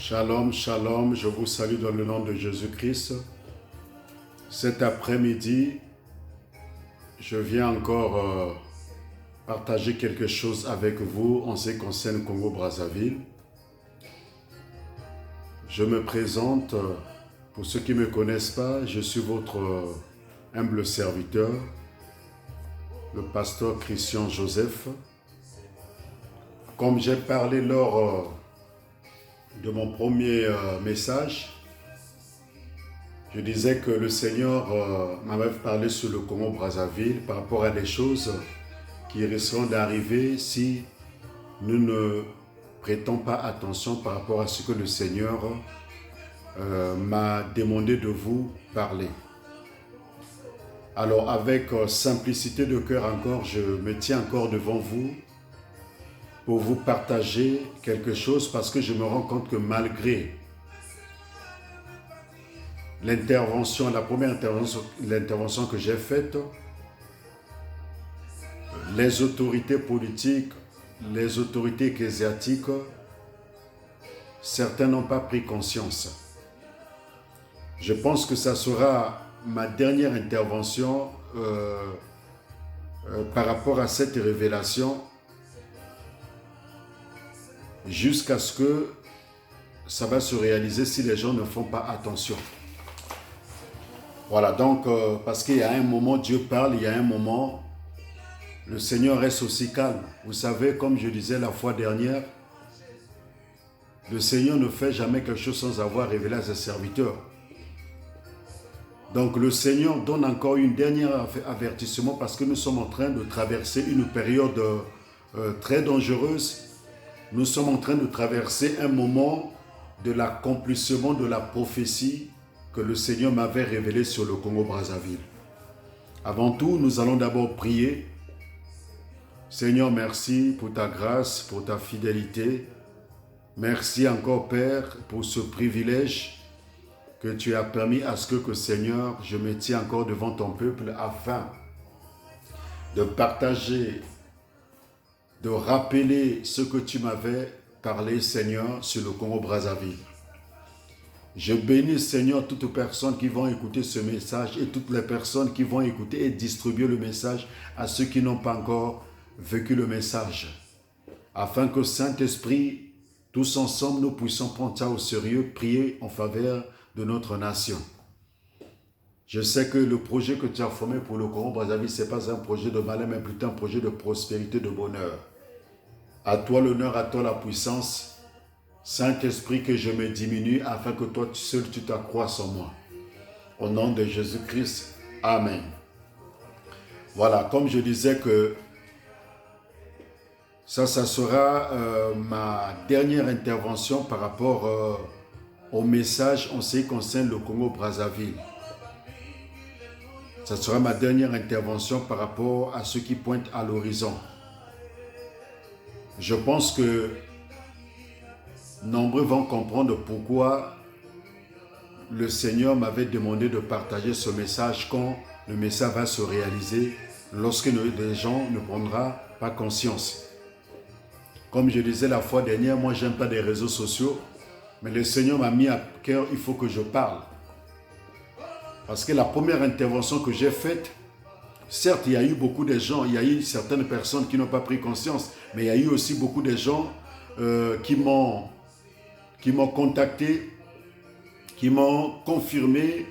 Shalom, shalom, je vous salue dans le nom de Jésus-Christ. Cet après-midi, je viens encore partager quelque chose avec vous en ce qui concerne Congo-Brazzaville. Je me présente, pour ceux qui ne me connaissent pas, je suis votre humble serviteur, le pasteur Christian Joseph. Comme j'ai parlé lors de mon premier message, je disais que le Seigneur m'avait parlé sur le Congo-Brazzaville par rapport à des choses qui risqueront d'arriver si nous ne prêtons pas attention par rapport à ce que le Seigneur m'a demandé de vous parler. Alors avec simplicité de cœur encore, je me tiens encore devant vous pour vous partager quelque chose parce que je me rends compte que malgré l'intervention, la première intervention que j'ai faite, les autorités politiques, les autorités ecclésiastiques, certains n'ont pas pris conscience. Je pense que ça sera ma dernière intervention par rapport à cette révélation jusqu'à ce que ça va se réaliser si les gens ne font pas attention. Voilà, donc, parce qu'il y a un moment, Dieu parle, il y a un moment, le Seigneur reste aussi calme. Vous savez, comme je disais la fois dernière, le Seigneur ne fait jamais quelque chose sans avoir révélé à ses serviteurs. Donc, le Seigneur donne encore une dernière avertissement parce que nous sommes en train de traverser une période très dangereuse. Nous sommes en train de traverser un moment de l'accomplissement de la prophétie que le Seigneur m'avait révélée sur le Congo-Brazzaville. Avant tout, nous allons d'abord prier. Seigneur, merci pour ta grâce, pour ta fidélité. Merci encore, Père, pour ce privilège que tu as permis à ce que Seigneur, je me tiens encore devant ton peuple afin de partager, de rappeler ce que tu m'avais parlé, Seigneur, sur le Congo-Brazzaville. Je bénis, Seigneur, toutes les personnes qui vont écouter ce message et toutes les personnes qui vont écouter et distribuer le message à ceux qui n'ont pas encore vécu le message. Afin que Saint-Esprit, tous ensemble, nous puissions prendre ça au sérieux, prier en faveur de notre nation. Je sais que le projet que tu as formé pour le Congo-Brazzaville, ce n'est pas un projet de malheur, mais plutôt un projet de prospérité, de bonheur. À toi l'honneur, à toi la puissance. Saint-Esprit, que je me diminue afin que toi seul tu t'accroisses en moi. Au nom de Jésus-Christ, Amen. Voilà, comme je disais que ça sera ma dernière intervention par rapport au message en ce qui concerne le Congo-Brazzaville. Ça sera ma dernière intervention par rapport à ce qui pointe à l'horizon. Je pense que nombreux vont comprendre pourquoi le Seigneur m'avait demandé de partager ce message quand le message va se réaliser, lorsque les gens ne prendront pas conscience. Comme je disais la fois dernière, moi je n'aime pas les réseaux sociaux, mais le Seigneur m'a mis à cœur, il faut que je parle. Parce que la première intervention que j'ai faite, certes il y a eu beaucoup de gens, il y a eu certaines personnes qui n'ont pas pris conscience, mais il y a eu aussi beaucoup de gens qui m'ont contacté, qui m'ont confirmé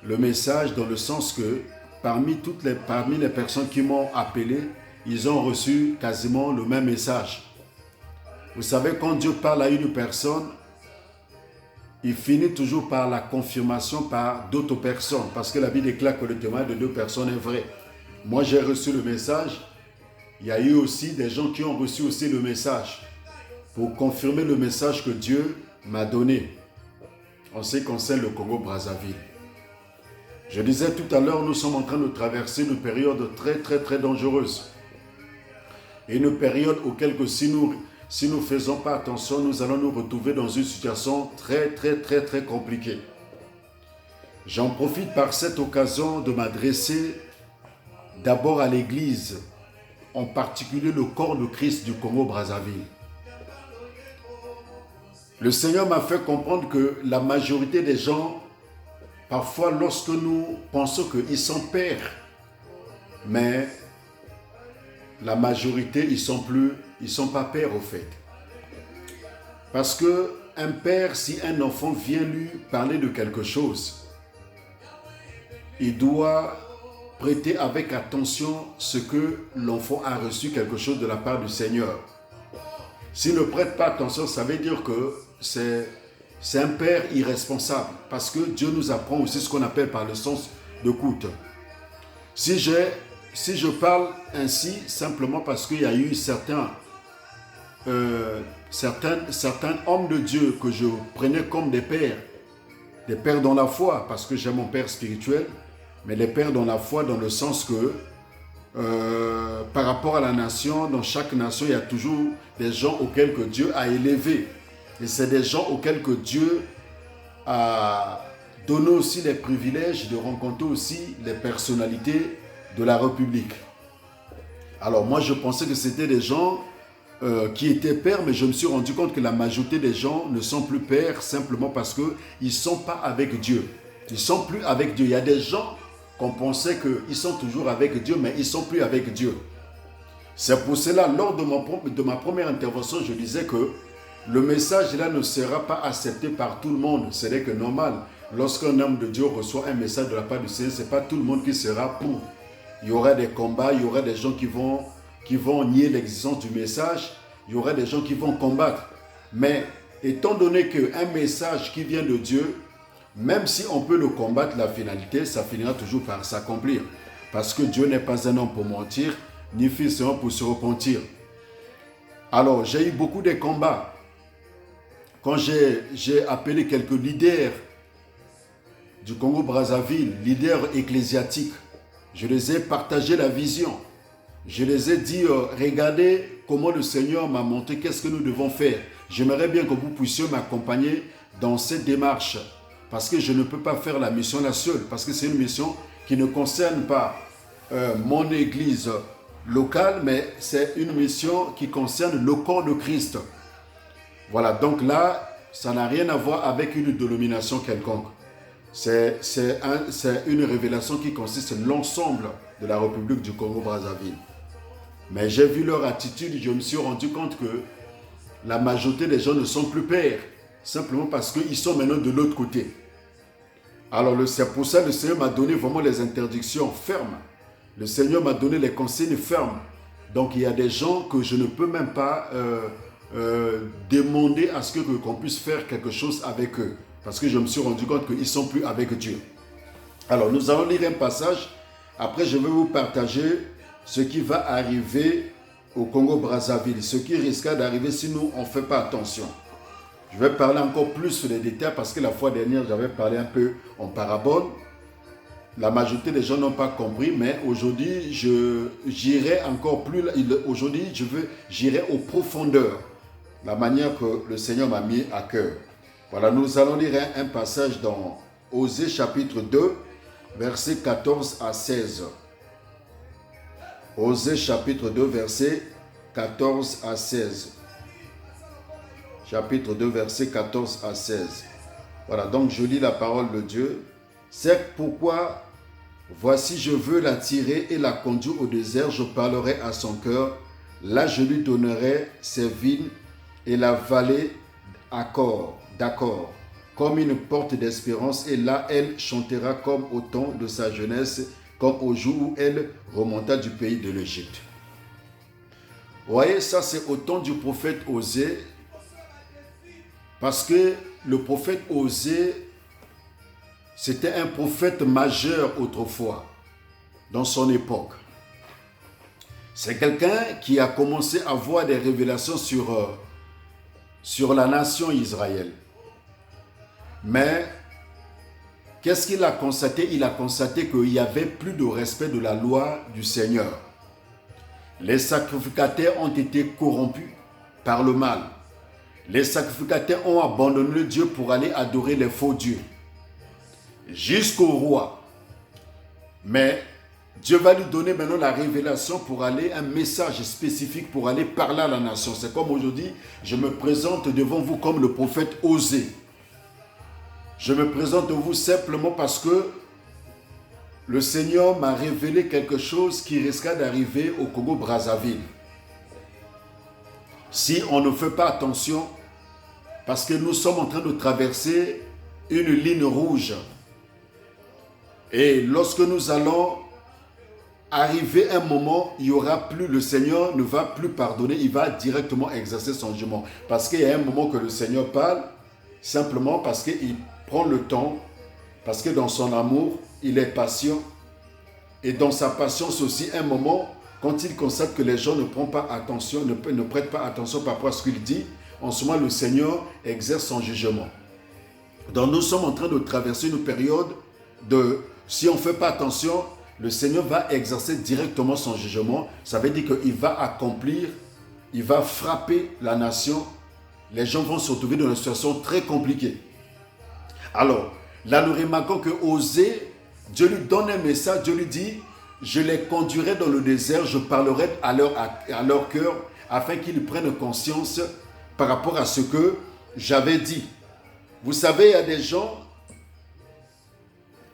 le message dans le sens que parmi les personnes qui m'ont appelé, ils ont reçu quasiment le même message. Vous savez, quand Dieu parle à une personne, il finit toujours par la confirmation par d'autres personnes parce que la Bible déclare que le témoignage de deux personnes est vrai. Moi, j'ai reçu le message. Il y a eu aussi des gens qui ont reçu aussi le message pour confirmer le message que Dieu m'a donné en ce qui concerne le Congo-Brazzaville. Je disais tout à l'heure, nous sommes en train de traverser une période très très très dangereuse. Et une période auquel que si nous ne faisons pas attention, nous allons nous retrouver dans une situation très très très très compliquée. J'en profite par cette occasion de m'adresser d'abord à l'Église, en particulier le corps de Christ du Congo-Brazzaville. Le Seigneur m'a fait comprendre que la majorité des gens, parfois lorsque nous pensons qu'ils sont pères, mais la majorité, ils sont pas pères au fait. Parce que un père, si un enfant vient lui parler de quelque chose, il doit prêter avec attention ce que l'enfant a reçu quelque chose de la part du Seigneur. S'il ne prête pas attention, ça veut dire que c'est un père irresponsable. Parce que Dieu nous apprend aussi ce qu'on appelle par le sens d'écoute. Si je parle ainsi, simplement parce qu'il y a eu certains hommes de Dieu que je prenais comme des pères dans la foi, parce que j'ai mon père spirituel, mais les pères dans la foi dans le sens que par rapport à la nation, dans chaque nation, il y a toujours des gens auxquels que Dieu a élevés. Et c'est des gens auxquels que Dieu a donné aussi les privilèges de rencontrer aussi les personnalités de la République. Alors moi, je pensais que c'était des gens qui étaient pères, mais je me suis rendu compte que la majorité des gens ne sont plus pères simplement parce qu'ils ne sont pas avec Dieu. Ils ne sont plus avec Dieu. Il y a des gens qu'on pensait qu'ils sont toujours avec Dieu, mais ils ne sont plus avec Dieu. C'est pour cela, lors de ma première intervention, je disais que le message là ne sera pas accepté par tout le monde. C'est que normal, lorsqu'un homme de Dieu reçoit un message de la part du Seigneur, ce n'est pas tout le monde qui sera pour. Il y aura des combats, il y aura des gens qui vont nier l'existence du message, il y aura des gens qui vont combattre. Mais étant donné qu'un message qui vient de Dieu, même si on peut le combattre, la finalité, ça finira toujours par s'accomplir. Parce que Dieu n'est pas un homme pour mentir, ni fils d'un homme pour se repentir. Alors, j'ai eu beaucoup de combats. Quand j'ai appelé quelques leaders du Congo-Brazzaville, leaders ecclésiastiques, je les ai partagé la vision. Je les ai dit, regardez comment le Seigneur m'a montré qu'est-ce que nous devons faire. J'aimerais bien que vous puissiez m'accompagner dans cette démarche. Parce que je ne peux pas faire la mission là seule. Parce que c'est une mission qui ne concerne pas mon église locale, mais c'est une mission qui concerne le corps de Christ. Voilà, donc là, ça n'a rien à voir avec une dénomination quelconque. C'est une révélation qui consiste dans l'ensemble de la République du Congo-Brazzaville. Mais j'ai vu leur attitude, je me suis rendu compte que la majorité des gens ne sont plus pères, simplement parce qu'ils sont maintenant de l'autre côté. Alors c'est pour ça que le Seigneur m'a donné vraiment les interdictions fermes. Le Seigneur m'a donné les consignes fermes. Donc il y a des gens que je ne peux même pas demander à ce qu'on puisse faire quelque chose avec eux. Parce que je me suis rendu compte qu'ils ne sont plus avec Dieu. Alors nous allons lire un passage. Après je vais vous partager ce qui va arriver au Congo-Brazzaville. Ce qui risquera d'arriver si nous on ne fait pas attention. Je vais parler encore plus sur les détails parce que la fois dernière j'avais parlé un peu en parabole. La majorité des gens n'ont pas compris, mais aujourd'hui j'irai encore plus. Aujourd'hui j'irai aux profondeurs. La manière que le Seigneur m'a mis à cœur. Voilà, nous allons lire un passage dans Osée chapitre 2, versets 14 à 16. Osée chapitre 2, versets 14 à 16. Chapitre 2, versets 14 à 16. Voilà, donc je lis la parole de Dieu. C'est pourquoi, voici, je veux l'attirer et la conduire au désert, je parlerai à son cœur. Là, je lui donnerai ses vignes et la vallée d'accord, comme une porte d'espérance. Et là, elle chantera comme au temps de sa jeunesse, comme au jour où elle remonta du pays de l'Égypte. Vous voyez, ça c'est au temps du prophète Osée. Parce que le prophète Osée, c'était un prophète majeur autrefois, dans son époque. C'est quelqu'un qui a commencé à voir des révélations sur la nation Israël. Mais, qu'est-ce qu'il a constaté? Il a constaté qu'il n'y avait plus de respect de la loi du Seigneur. Les sacrificateurs ont été corrompus par le mal. Les sacrificateurs ont abandonné Dieu pour aller adorer les faux dieux. Jusqu'au roi. Mais Dieu va lui donner maintenant la révélation pour aller, un message spécifique pour aller parler à la nation. C'est comme aujourd'hui, je me présente devant vous comme le prophète Osée. Je me présente devant vous simplement parce que le Seigneur m'a révélé quelque chose qui risquera d'arriver au Congo-Brazzaville. Si on ne fait pas attention, parce que nous sommes en train de traverser une ligne rouge. Et lorsque nous allons arriver un moment, il y aura plus, le Seigneur ne va plus pardonner, il va directement exercer son jugement. Parce qu'il y a un moment que le Seigneur parle, simplement parce qu'il prend le temps, parce que dans son amour, il est patient. Et dans sa patience aussi, un moment, quand il constate que les gens ne prennent pas attention, ne prêtent pas attention par rapport à ce qu'il dit, en ce moment, le Seigneur exerce son jugement. Donc nous sommes en train de traverser une période de, si on ne fait pas attention, le Seigneur va exercer directement son jugement. Ça veut dire qu'il va accomplir, il va frapper la nation. Les gens vont se retrouver dans une situation très compliquée. Alors, là nous remarquons que Osée, Dieu lui donne un message, Dieu lui dit, je les conduirai dans le désert, je parlerai à leur cœur, afin qu'ils prennent conscience par rapport à ce que j'avais dit. Vous savez, il y a des gens,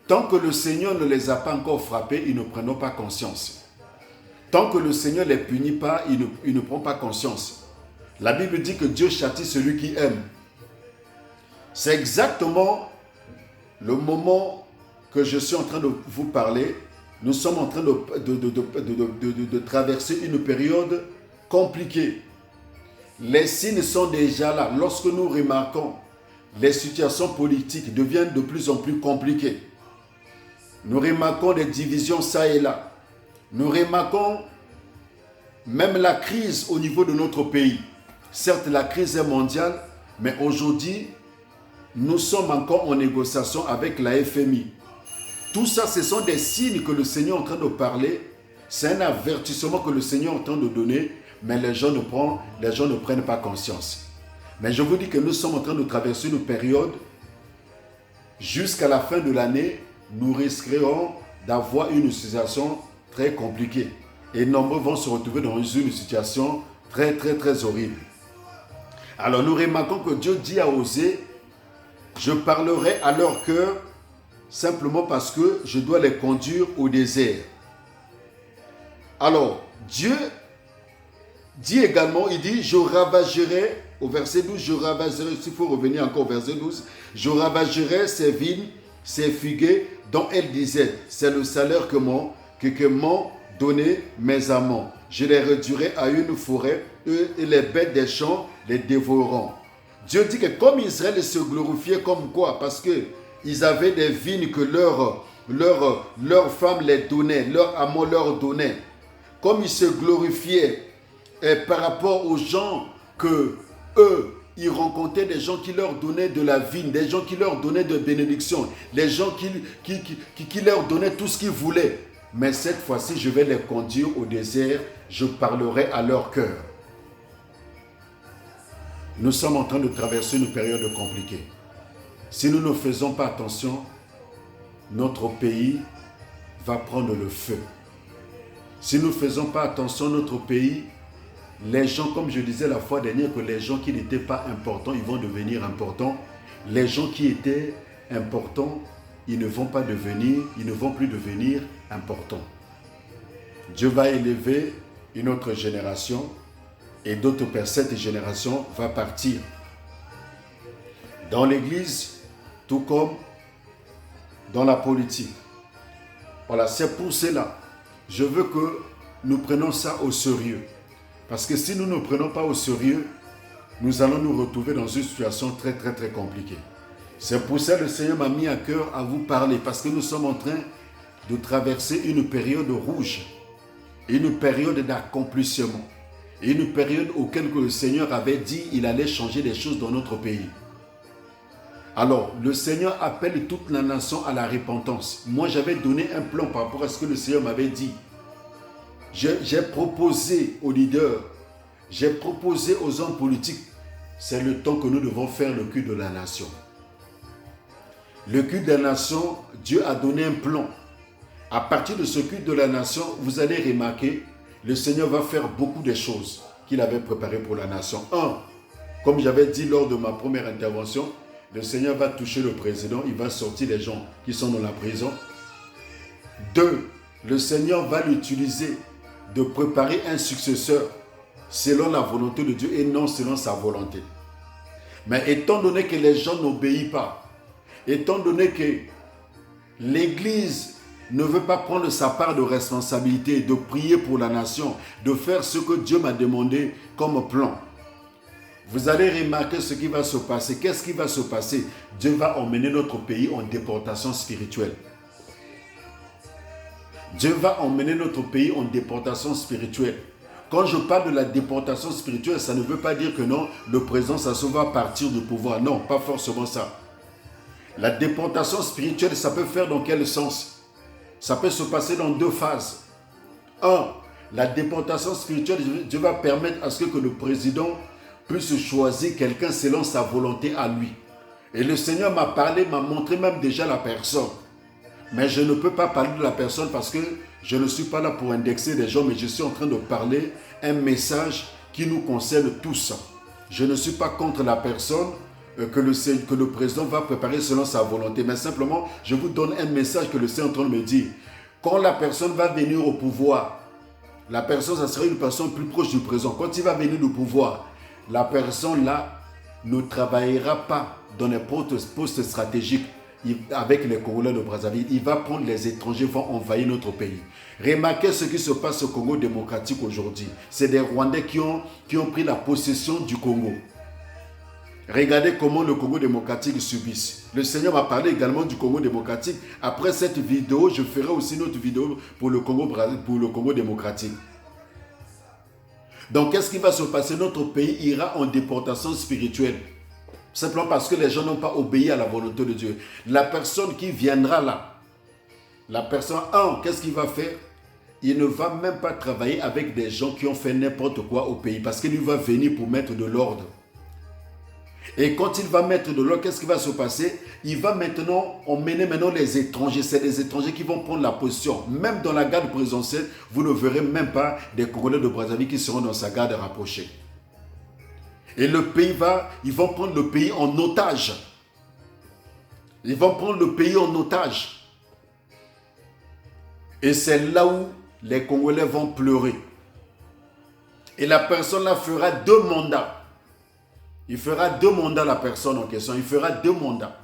tant que le Seigneur ne les a pas encore frappés, ils ne prennent pas conscience. Tant que le Seigneur ne les punit pas, ils ne prennent pas conscience. La Bible dit que Dieu châtie celui qui aime. C'est exactement le moment que je suis en train de vous parler. Nous sommes en train de traverser une période compliquée. Les signes sont déjà là. Lorsque nous remarquons les situations politiques deviennent de plus en plus compliquées. Nous remarquons des divisions ça et là. Nous remarquons même la crise au niveau de notre pays. Certes, la crise est mondiale, mais aujourd'hui, nous sommes encore en négociation avec la FMI. Tout ça, ce sont des signes que le Seigneur est en train de parler. C'est un avertissement que le Seigneur est en train de donner, mais les gens ne prennent pas conscience. Mais je vous dis que nous sommes en train de traverser une période, jusqu'à la fin de l'année, nous risquerons d'avoir une situation très compliquée. Et nombreux vont se retrouver dans une situation très, très, très horrible. Alors nous remarquons que Dieu dit à Osée, je parlerai à leur cœur simplement parce que je dois les conduire au désert. Alors, Dieu dit également, il dit, je ravagerai, au verset 12, je ravagerai, s'il faut revenir encore au verset 12, je ravagerai ces vignes, ces figuiers dont elle disait, c'est le salaire que m'ont donné mes amants. Je les réduirai à une forêt, eux et les bêtes des champs les dévoreront. Dieu dit que comme Israël se glorifiait comme quoi? Parce qu'ils avaient des vignes que leurs femmes les donnaient, leurs amants leur donnaient. Comme ils se glorifiaient par rapport aux gens que eux, ils rencontraient des gens qui leur donnaient de la vigne, des gens qui leur donnaient de bénédictions, les gens qui leur donnaient tout ce qu'ils voulaient. Mais cette fois-ci, je vais les conduire au désert, je parlerai à leur cœur. Nous sommes en train de traverser une période compliquée. Si nous ne faisons pas attention, notre pays va prendre le feu. Si nous ne faisons pas attention, notre pays, les gens, comme je disais la fois dernière, que les gens qui n'étaient pas importants, ils vont devenir importants. Les gens qui étaient importants, ils ne vont plus devenir importants. Dieu va élever une autre génération et d'autres personnes, cette génération va partir. Dans l'église, tout comme dans la politique. Voilà, c'est pour cela. Je veux que nous prenions ça au sérieux. Parce que si nous ne prenons pas au sérieux, nous allons nous retrouver dans une situation très, très, très compliquée. C'est pour ça que le Seigneur m'a mis à cœur à vous parler. Parce que nous sommes en train de traverser une période rouge. Une période d'accomplissement. Une période auquel le Seigneur avait dit qu'il allait changer les choses dans notre pays. Alors, le Seigneur appelle toute la nation à la repentance. Moi, j'avais donné un plan par rapport à ce que le Seigneur m'avait dit. J'ai proposé aux leaders, j'ai proposé aux hommes politiques, c'est le temps que nous devons faire le culte de la nation. Le culte de la nation, Dieu a donné un plan. À partir de ce culte de la nation, vous allez remarquer, le Seigneur va faire beaucoup de choses qu'il avait préparées pour la nation. Un, comme j'avais dit lors de ma première intervention, le Seigneur va toucher le président, il va sortir les gens qui sont dans la prison. Deux, le Seigneur va l'utiliser de préparer un successeur selon la volonté de Dieu et non selon sa volonté. Mais étant donné que les gens n'obéissent pas, étant donné que l'Église ne veut pas prendre sa part de responsabilité, de prier pour la nation, de faire ce que Dieu m'a demandé comme plan, vous allez remarquer ce qui va se passer. Qu'est-ce qui va se passer? Dieu va emmener notre pays en déportation spirituelle. Dieu va emmener notre pays en déportation spirituelle. Quand je parle de la déportation spirituelle, ça ne veut pas dire que non, le président Sassou va partir du pouvoir. Non, pas forcément ça. La déportation spirituelle, ça peut faire dans quel sens? Ça peut se passer dans deux phases. Un, la déportation spirituelle, Dieu va permettre à ce que le président puisse choisir quelqu'un selon sa volonté à lui. Et le Seigneur m'a parlé, m'a montré même déjà la personne. Mais je ne peux pas parler de la personne parce que je ne suis pas là pour indexer les gens, mais je suis en train de parler un message qui nous concerne tous. Je ne suis pas contre la personne que le président va préparer selon sa volonté, mais simplement, je vous donne un message que le Seigneur est en train de me dire. Quand la personne va venir au pouvoir, la personne, ça sera une personne plus proche du président. Quand il va venir au pouvoir, la personne là ne travaillera pas dans n'importe quel poste stratégique avec les Congolais de Brazzaville. Il va prendre les étrangers, vont envahir notre pays. Remarquez ce qui se passe au Congo démocratique aujourd'hui. C'est des Rwandais qui ont pris la possession du Congo. Regardez comment le Congo démocratique subisse. Le Seigneur m'a parlé également du Congo démocratique. Après cette vidéo, je ferai aussi une autre vidéo pour le Congo démocratique. Donc, qu'est-ce qui va se passer? Notre pays ira en déportation spirituelle. Simplement parce que les gens n'ont pas obéi à la volonté de Dieu. La personne qui viendra là, la personne, qu'est-ce qu'il va faire? Il ne va même pas travailler avec des gens qui ont fait n'importe quoi au pays. Parce qu'il va venir pour mettre de l'ordre. Et quand il va mettre de l'ordre, qu'est-ce qui va se passer? Il va emmener les étrangers. C'est les étrangers qui vont prendre la position. Même dans la garde présidentielle, vous ne verrez même pas des Congolais de Brazzaville qui seront dans sa garde rapprochée. Et le pays ils vont prendre le pays en otage. Ils vont prendre le pays en otage. Et c'est là où les Congolais vont pleurer. Et la personne là fera 2 mandats. Il fera 2 mandats, la personne en question. Il fera 2 mandats.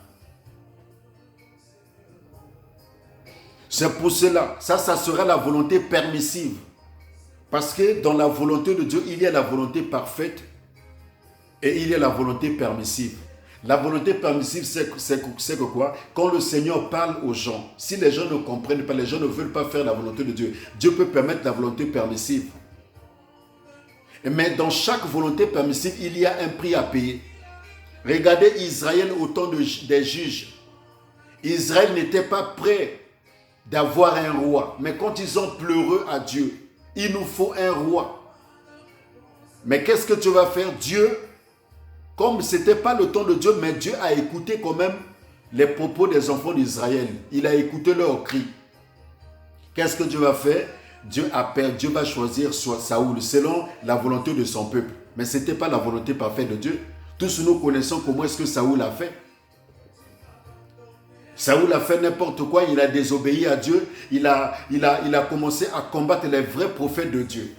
C'est pour cela. Ça sera la volonté permissive. Parce que dans la volonté de Dieu, il y a la volonté parfaite et il y a la volonté permissive. La volonté permissive, c'est que quoi? Quand le Seigneur parle aux gens, si les gens ne comprennent pas, les gens ne veulent pas faire la volonté de Dieu, Dieu peut permettre la volonté permissive. Mais dans chaque volonté permissive, il y a un prix à payer. Regardez Israël au temps des juges. Israël n'était pas prêt d'avoir un roi. Mais quand ils ont pleuré à Dieu, il nous faut un roi. Mais qu'est-ce que tu vas faire? Dieu, comme ce n'était pas le temps de Dieu, mais Dieu a écouté quand même les propos des enfants d'Israël. Il a écouté leurs cris. Qu'est-ce que Dieu va faire? Dieu va choisir Saoul selon la volonté de son peuple. Mais ce n'était pas la volonté parfaite de Dieu. Tous nous connaissons comment est-ce que Saoul a fait. Saoul a fait n'importe quoi, il a désobéi à Dieu. Il a commencé à combattre les vrais prophètes de Dieu.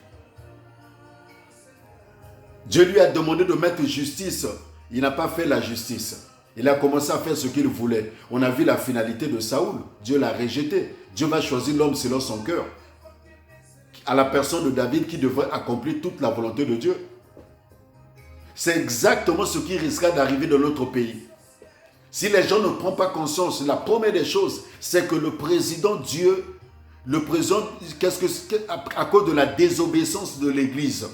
Dieu lui a demandé de mettre justice. Il n'a pas fait la justice. Il a commencé à faire ce qu'il voulait. On a vu la finalité de Saoul. Dieu l'a rejeté. Dieu va choisir l'homme selon son cœur. À la personne de David qui devrait accomplir toute la volonté de Dieu. C'est exactement ce qui risquera d'arriver dans notre pays. Si les gens ne prennent pas conscience, la première des choses, c'est que le président à cause de la désobéissance de l'Église,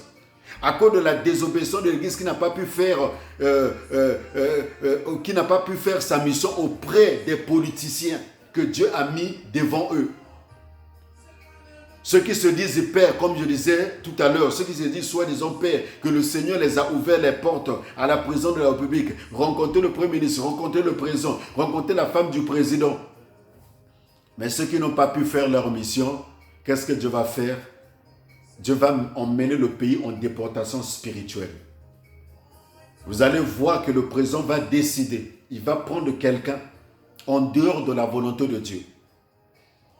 à cause de la désobéissance de l'Église qui n'a pas pu faire sa mission auprès des politiciens que Dieu a mis devant eux. Ceux qui se disent pères, comme je disais tout à l'heure, ceux qui se disent soi-disant pères, que le Seigneur les a ouvert les portes à la présidence de la République, rencontrer le Premier ministre, rencontrer le président, rencontrer la femme du président. Mais ceux qui n'ont pas pu faire leur mission, qu'est-ce que Dieu va faire? Dieu va emmener le pays en déportation spirituelle. Vous allez voir que le président va décider. Il va prendre quelqu'un en dehors de la volonté de Dieu.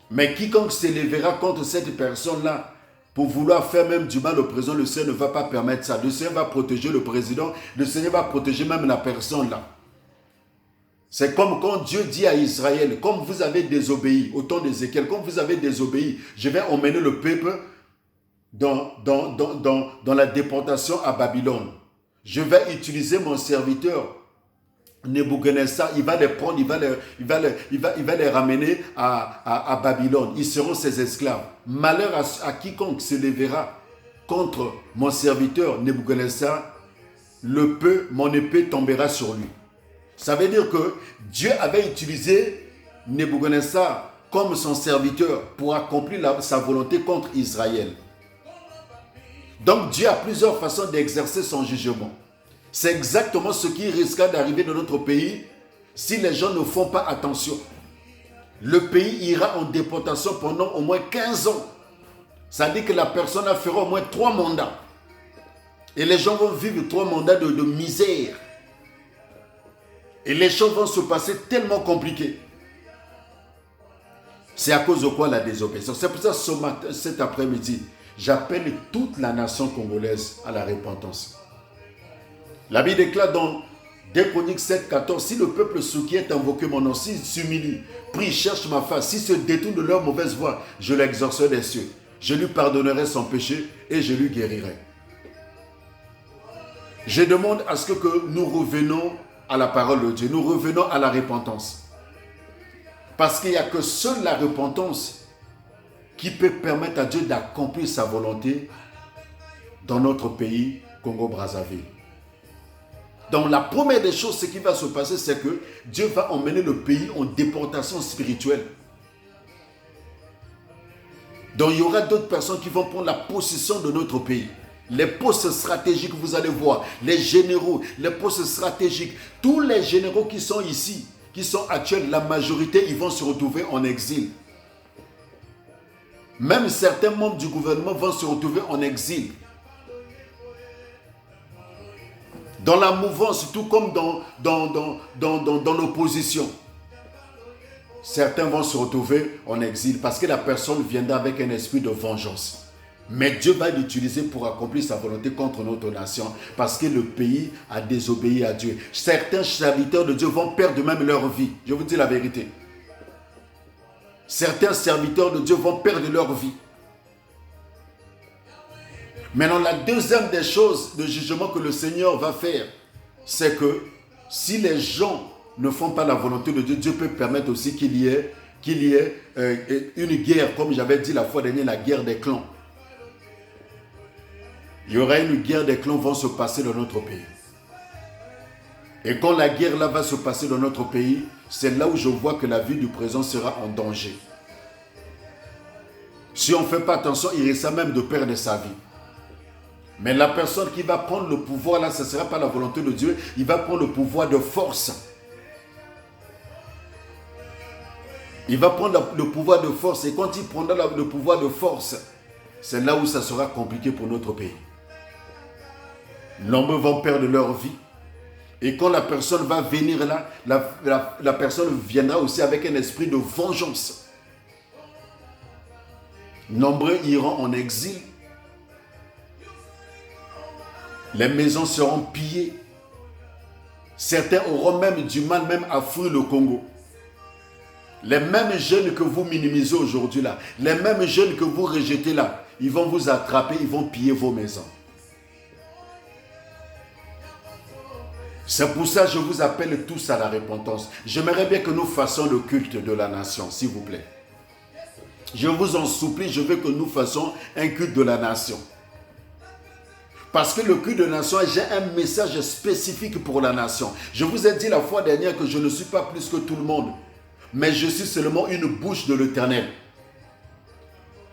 Mais quiconque s'élèvera contre cette personne-là pour vouloir faire même du mal au président, le Seigneur ne va pas permettre ça. Le Seigneur va protéger le président, le Seigneur va protéger même la personne-là. C'est comme quand Dieu dit à Israël, comme vous avez désobéi, au temps d'Ézéchiel, comme vous avez désobéi, je vais emmener le peuple dans la déportation à Babylone. Je vais utiliser mon serviteur Nebuchadnezzar, il va les prendre, il va les ramener à Babylone. Ils seront ses esclaves. Malheur à quiconque se lèvera contre mon serviteur Nebuchadnezzar, mon épée tombera sur lui. Ça veut dire que Dieu avait utilisé Nebuchadnezzar comme son serviteur pour accomplir sa volonté contre Israël. Donc Dieu a plusieurs façons d'exercer son jugement. C'est exactement ce qui risquera d'arriver dans notre pays si les gens ne font pas attention. Le pays ira en déportation pendant au moins 15 ans. Ça dit que la personne fera au moins 3 mandats. Et les gens vont vivre 3 mandats de misère. Et les choses vont se passer tellement compliquées. C'est à cause de quoi la désobéissance? C'est pour ça cet après-midi, j'appelle toute la nation congolaise à la repentance. La Bible déclare dans 2 Chroniques 7, 14, si le peuple s'inquiète, invoque mon nom, s'il s'humilie, prie, cherche ma face, s'il se détourne de leur mauvaise voie, je l'exorcerai des cieux. Je lui pardonnerai son péché et je lui guérirai. Je demande à ce que nous revenons à la parole de Dieu, nous revenons à la repentance. Parce qu'il n'y a que seule la repentance qui peut permettre à Dieu d'accomplir sa volonté dans notre pays, Congo-Brazzaville. Donc la première des choses, ce qui va se passer, c'est que Dieu va emmener le pays en déportation spirituelle. Donc il y aura d'autres personnes qui vont prendre la possession de notre pays. Les postes stratégiques, vous allez voir, les généraux, les postes stratégiques, tous les généraux qui sont ici, qui sont actuels, la majorité, ils vont se retrouver en exil. Même certains membres du gouvernement vont se retrouver en exil. Dans la mouvance, tout comme dans l'opposition. Certains vont se retrouver en exil parce que la personne viendra avec un esprit de vengeance. Mais Dieu va l'utiliser pour accomplir sa volonté contre notre nation parce que le pays a désobéi à Dieu. Certains serviteurs de Dieu vont perdre même leur vie. Je vous dis la vérité. Certains serviteurs de Dieu vont perdre leur vie. Maintenant, la deuxième des choses de jugement que le Seigneur va faire, c'est que si les gens ne font pas la volonté de Dieu, Dieu peut permettre aussi qu'il y ait une guerre, comme j'avais dit la fois dernière, la guerre des clans. Il y aura une guerre des clans qui va se passer dans notre pays. Et quand la guerre là va se passer dans notre pays, c'est là où je vois que la vie du président sera en danger. Si on ne fait pas attention, il risque même de perdre sa vie. Mais la personne qui va prendre le pouvoir là, ce ne sera pas la volonté de Dieu, il va prendre le pouvoir de force. Il va prendre le pouvoir de force et quand il prendra le pouvoir de force, c'est là où ça sera compliqué pour notre pays. Nombreux vont perdre leur vie. Et quand la personne va venir là, la personne viendra aussi avec un esprit de vengeance. Nombreux iront en exil. Les maisons seront pillées. Certains auront même du mal même à fuir le Congo. Les mêmes jeunes que vous minimisez aujourd'hui là, les mêmes jeunes que vous rejetez là, ils vont vous attraper, ils vont piller vos maisons. C'est pour ça que je vous appelle tous à la repentance. J'aimerais bien que nous fassions le culte de la nation, s'il vous plaît. Je vous en supplie, je veux que nous fassions un culte de la nation. Parce que le culte de la nation, j'ai un message spécifique pour la nation. Je vous ai dit la fois dernière que je ne suis pas plus que tout le monde. Mais je suis seulement une bouche de l'Éternel.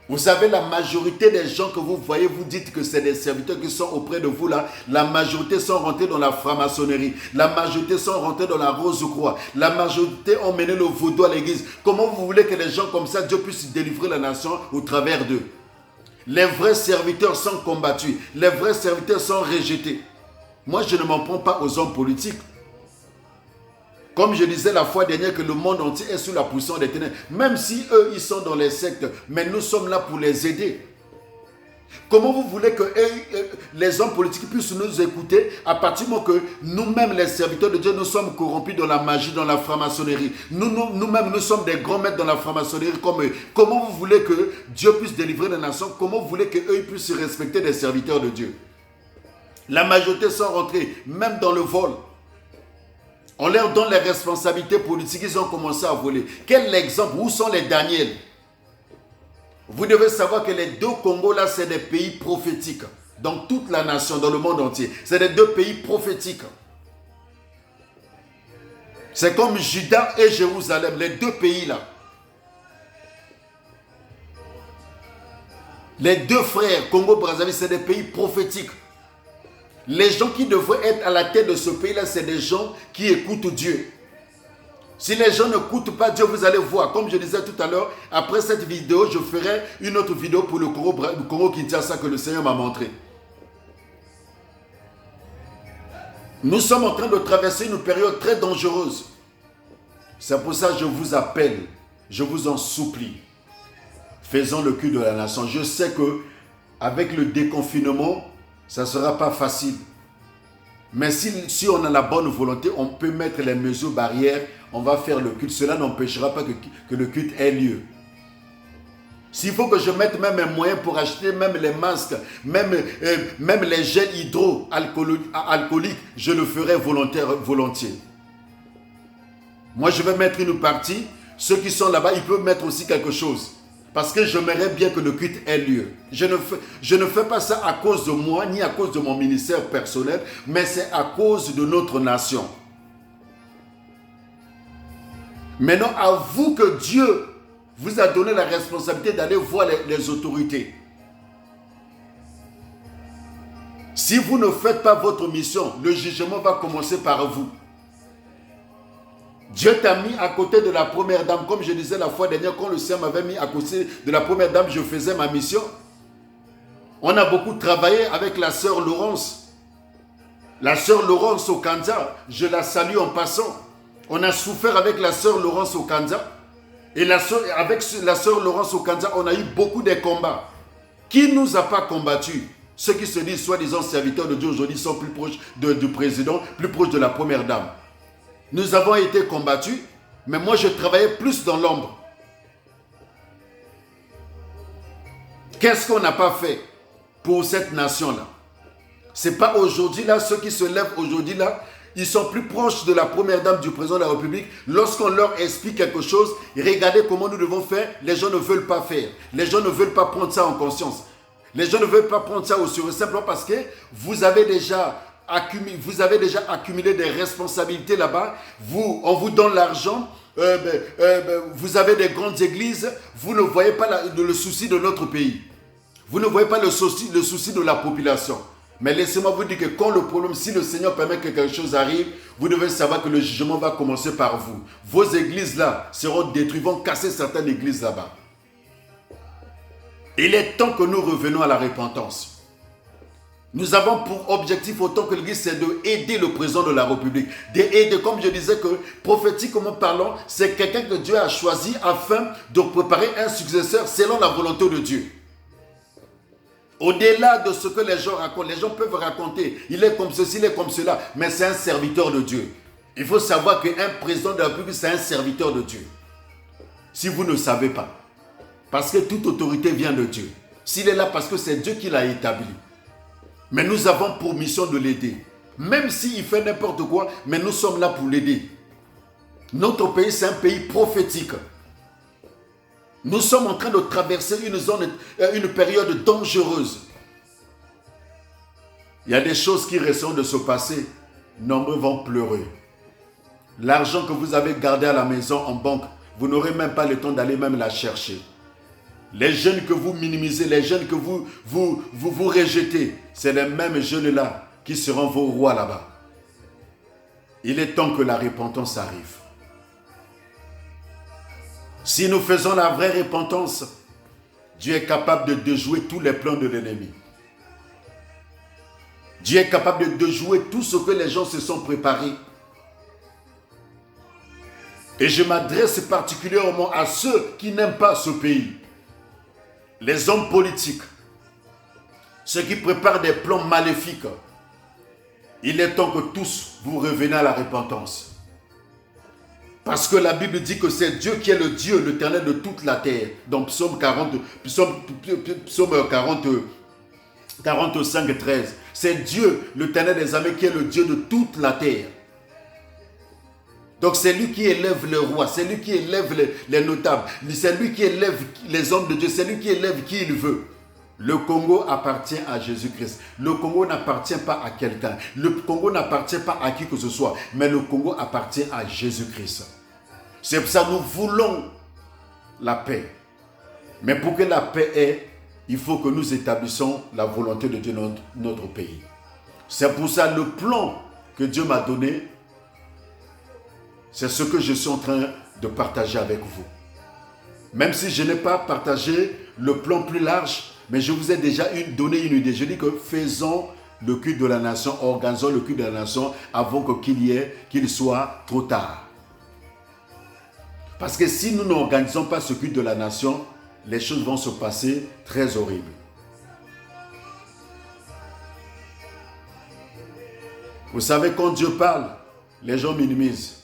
Vous savez, la majorité des gens que vous voyez, vous dites que c'est des serviteurs qui sont auprès de vous là. La majorité sont rentrés dans la franc-maçonnerie. La majorité sont rentrés dans la Rose-Croix. La majorité ont mené le vaudou à l'église. Comment vous voulez que les gens comme ça, Dieu puisse délivrer la nation au travers d'eux? Les vrais serviteurs sont combattus. Les vrais serviteurs sont rejetés. Moi, je ne m'en prends pas aux hommes politiques. Comme je disais la fois dernière que le monde entier est sous la puissance des ténèbres. Même si eux, ils sont dans les sectes, mais nous sommes là pour les aider. Comment vous voulez que les hommes politiques puissent nous écouter à partir du moment que nous-mêmes, les serviteurs de Dieu, nous sommes corrompus dans la magie, dans la franc-maçonnerie. Nous-mêmes, nous sommes des grands maîtres dans la franc-maçonnerie comme eux. Comment vous voulez que Dieu puisse délivrer les nations? Comment vous voulez qu'eux puissent respecter des serviteurs de Dieu? La majorité sont rentrés, même dans le vol. On leur donne les responsabilités politiques, ils ont commencé à voler. Quel exemple? Où sont les Daniel? Vous devez savoir que les deux Congos là, c'est des pays prophétiques. Dans toute la nation, dans le monde entier. C'est des deux pays prophétiques. C'est comme Juda et Jérusalem, les deux pays là. Les deux frères, Congo-Brazzaville, c'est des pays prophétiques. Les gens qui devraient être à la tête de ce pays-là, c'est des gens qui écoutent Dieu. Si les gens n'écoutent pas Dieu, vous allez voir. Comme je disais tout à l'heure, après cette vidéo, je ferai une autre vidéo pour le Congo-Kinshasa que le Seigneur m'a montré. Nous sommes en train de traverser une période très dangereuse. C'est pour ça que je vous appelle, je vous en supplie. Faisons le cul de la nation. Je sais que avec le déconfinement, ça ne sera pas facile. Mais si on a la bonne volonté, on peut mettre les mesures barrières, on va faire le culte. Cela n'empêchera pas que le culte ait lieu. S'il faut que je mette même mes moyens pour acheter même les masques, même les gels hydroalcooliques, je le ferai volontiers. Moi, je vais mettre une partie. Ceux qui sont là-bas, ils peuvent mettre aussi quelque chose. Parce que j'aimerais bien que le culte ait lieu. Je ne fais pas ça à cause de moi, ni à cause de mon ministère personnel, mais c'est à cause de notre nation. Maintenant, avoue que Dieu vous a donné la responsabilité d'aller voir les autorités. Si vous ne faites pas votre mission, le jugement va commencer par vous. Dieu t'a mis à côté de la première dame. Comme je disais la fois dernière, quand le Seigneur m'avait mis à côté de la première dame, je faisais ma mission. On a beaucoup travaillé avec la sœur Laurence. La sœur Laurence Okanda, je la salue en passant. On a souffert avec la sœur Laurence Okanda. Et avec la sœur Laurence Okanda, on a eu beaucoup de combats. Qui ne nous a pas combattus? Ceux qui se disent soi-disant serviteurs de Dieu aujourd'hui sont plus proches du président, plus proches de la première dame. Nous avons été combattus, mais moi je travaillais plus dans l'ombre. Qu'est-ce qu'on n'a pas fait pour cette nation-là? Ce n'est pas aujourd'hui là, ceux qui se lèvent aujourd'hui là, ils sont plus proches de la première dame du président de la République. Lorsqu'on leur explique quelque chose, regardez comment nous devons faire, les gens ne veulent pas faire. Les gens ne veulent pas prendre ça en conscience. Les gens ne veulent pas prendre ça au sérieux, simplement parce que vous avez déjà accumulé des responsabilités là-bas. On vous donne l'argent. Vous avez des grandes églises. Vous ne voyez pas le souci de notre pays. Vous ne voyez pas le souci de la population. Mais laissez-moi vous dire que quand le problème, si le Seigneur permet que quelque chose arrive, vous devez savoir que le jugement va commencer par vous. Vos églises là seront détruites, vont casser certaines églises là-bas. Il est temps que nous revenions à la repentance. Nous avons pour objectif, autant que l'Église, c'est d'aider le président de la République. D'aider, comme je disais, que prophétiquement parlant, c'est quelqu'un que Dieu a choisi afin de préparer un successeur selon la volonté de Dieu. Au-delà de ce que les gens racontent, les gens peuvent raconter, il est comme ceci, il est comme cela, mais c'est un serviteur de Dieu. Il faut savoir qu'un président de la République, c'est un serviteur de Dieu. Si vous ne savez pas, parce que toute autorité vient de Dieu. S'il est là, parce que c'est Dieu qui l'a établi. Mais nous avons pour mission de l'aider. Même s'il fait n'importe quoi, mais nous sommes là pour l'aider. Notre pays, c'est un pays prophétique. Nous sommes en train de traverser une période dangereuse. Il y a des choses qui risquent de se passer. Nombreux vont pleurer. L'argent que vous avez gardé à la maison en banque, vous n'aurez même pas le temps d'aller même la chercher. Les jeunes que vous minimisez, les jeunes que vous rejetez, c'est les mêmes jeunes-là qui seront vos rois là-bas. Il est temps que la repentance arrive. Si nous faisons la vraie repentance, Dieu est capable de déjouer tous les plans de l'ennemi. Dieu est capable de déjouer tout ce que les gens se sont préparés. Et je m'adresse particulièrement à ceux qui n'aiment pas ce pays. Les hommes politiques, ceux qui préparent des plans maléfiques. Il est temps que tous vous reveniez à la repentance. Parce que la Bible dit que c'est Dieu qui est le Dieu, l'Éternel de toute la terre. Dans Psaume 45, 13. C'est Dieu, l'Éternel des armées, qui est le Dieu de toute la terre. Donc c'est lui qui élève les rois, c'est lui qui élève les notables, c'est lui qui élève les hommes de Dieu, c'est lui qui élève qui il veut. Le Congo appartient à Jésus-Christ. Le Congo n'appartient pas à quelqu'un. Le Congo n'appartient pas à qui que ce soit. Mais le Congo appartient à Jésus-Christ. C'est pour ça que nous voulons la paix. Mais pour que la paix ait, il faut que nous établissions la volonté de Dieu dans notre pays. C'est pour ça le plan que Dieu m'a donné, c'est ce que je suis en train de partager avec vous. Même si je n'ai pas partagé le plan plus large, mais je vous ai déjà donné une idée. Je dis que faisons le culte de la nation, organisons le culte de la nation avant qu'il soit trop tard. Parce que si nous n'organisons pas ce culte de la nation, les choses vont se passer très horribles. Vous savez, quand Dieu parle, les gens minimisent.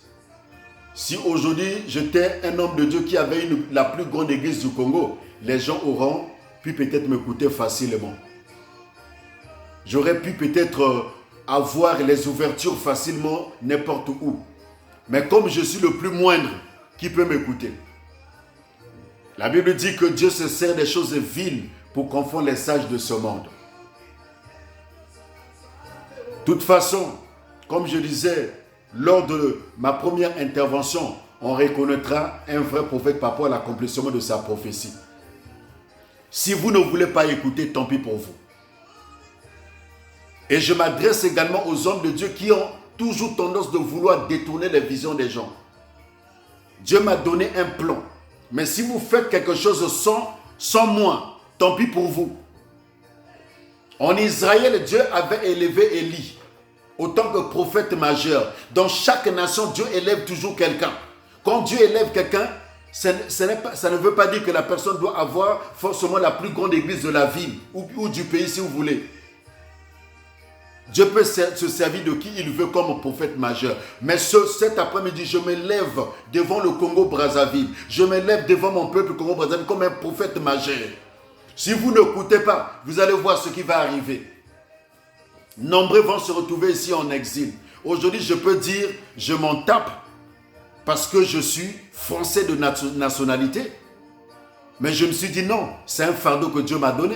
Si aujourd'hui j'étais un homme de Dieu qui avait la plus grande église du Congo, les gens auront pu peut-être m'écouter facilement. J'aurais pu peut-être avoir les ouvertures facilement n'importe où. Mais comme je suis le plus moindre, qui peut m'écouter? La Bible dit que Dieu se sert des choses viles pour confondre les sages de ce monde. De toute façon, comme je disais, lors de ma première intervention, on reconnaîtra un vrai prophète par rapport à l'accomplissement de sa prophétie. Si vous ne voulez pas écouter, tant pis pour vous. Et je m'adresse également aux hommes de Dieu qui ont toujours tendance de vouloir détourner les visions des gens. Dieu m'a donné un plan. Mais si vous faites quelque chose sans moi, tant pis pour vous. En Israël, Dieu avait élevé Élie autant que prophète majeur. Dans chaque nation, Dieu élève toujours quelqu'un. Quand Dieu élève quelqu'un, ça ne veut pas dire que la personne doit avoir forcément la plus grande église de la ville ou du pays si vous voulez. Dieu peut se servir de qui il veut comme prophète majeur. Mais cet après-midi, je me lève devant le Congo-Brazzaville. Je me lève devant mon peuple Congo-Brazzaville comme un prophète majeur. Si vous n'écoutez pas, vous allez voir ce qui va arriver. Nombreux vont se retrouver ici en exil. Aujourd'hui, je peux dire, je m'en tape parce que je suis français de nationalité. Mais je me suis dit non, c'est un fardeau que Dieu m'a donné.